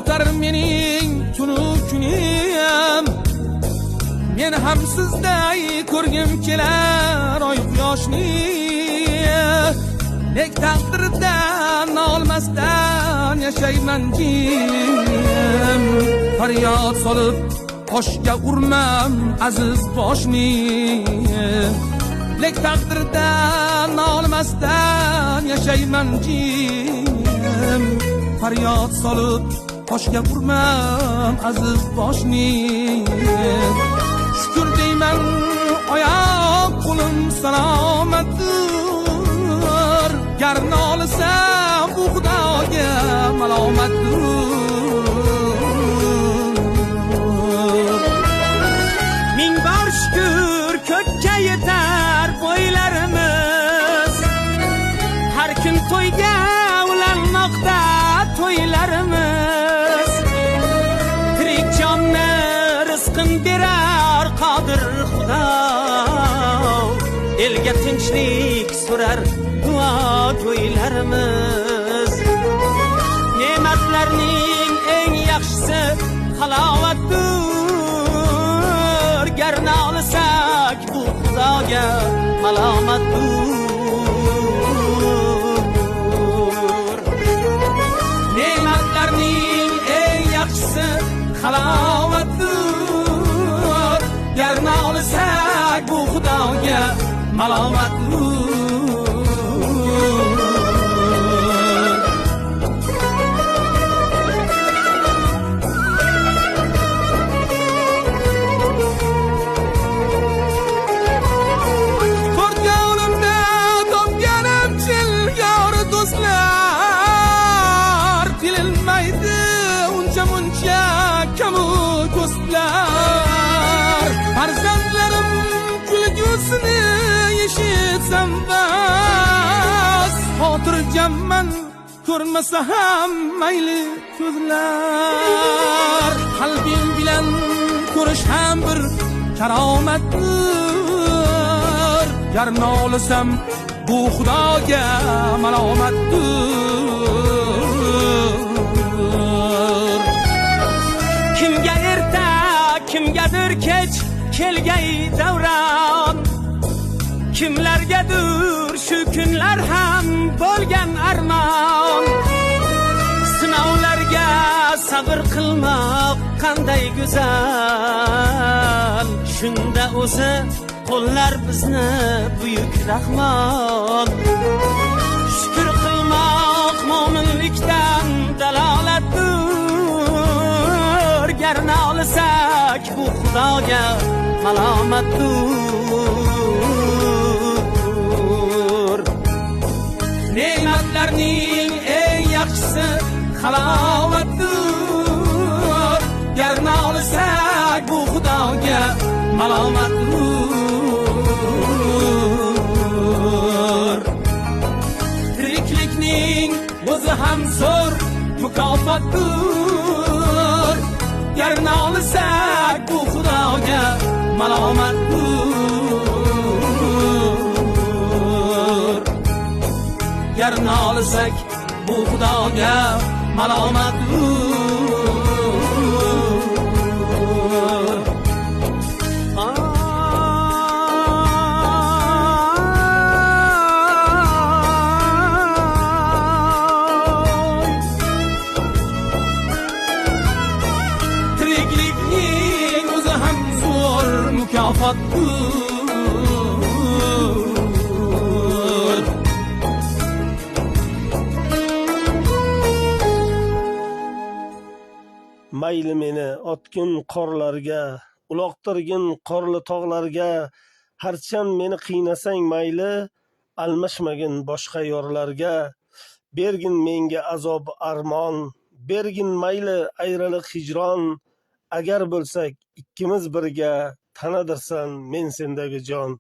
o'tar mening tunu kunim. Men ham sizday ko'rgim kelar oy quyoshni. Nek taqdirdan olmasdan yashayman jim. Faryod solib toshga urmam aziz boshni. Nek taqdirdan olmasdan yashayman jim. Faryod solib toshga urmam aziz boshni. Shukr deyman oyoq qo'lim salomatdir. Gar nolisam bu Xudoga malomatdir. Ming bor shukr ko'kka yetar bo'ylarimiz. Har kun to'yga ulanmoqda to'ylarimiz. Tirik jonni rizqin berar qodir Xudo. Elga tinchlik so'rar duo to'ylarimiz. Ne'matlarning eng yaxshisi halovatdir. Gar nolisak bu Xudoga malomatdir. Ne'matlarning eng yaxshisi halovatdir. Gar nolisak bu Xudoga malomatdir. Farzandlarim kulgusini eshitsam bas. Xotirjamman ko'rmasa ham mayli ko'zlar. Qalbim bilan ko'rish ham bir karomatdir. Gar nolisam bu Xudoga malomatdir. Kimga erta kimgadir kech kelgay davron. Kimlargadir shu kunlar ham bo'lgan armon. Sinovlarga sabr qilmoq qanday go'zal. Shunda o'zi qo'llar bizni buyuk rahmon. Shukr qilmoq mo'minlikdan dalolatdir. Gar nolisak bu Xudoga malomatdir. Ne'matlarning eng yaxshisi halovatdir. Gar nolisak bu Xudoga malomatdir. Tiriklikning o'zi ham zo'r mukofotdir. Gar nolisak bu Xudoga malomatdir. Gar nolisak bu Xudoga malomatdir. Tiriklikning o'zi ham zo'r mukofotdir. Mayli meni otgin qorlarga, uloqtirgin qorli tog'larga. Harchand meni qiynasang mayli, almashmagin boshqa yorlarga. Bergin menga azob armon, bergin mayli ayriliq hijron. Agar bo'lsak ikkimiz birga, tanadirsan men sendagi jon.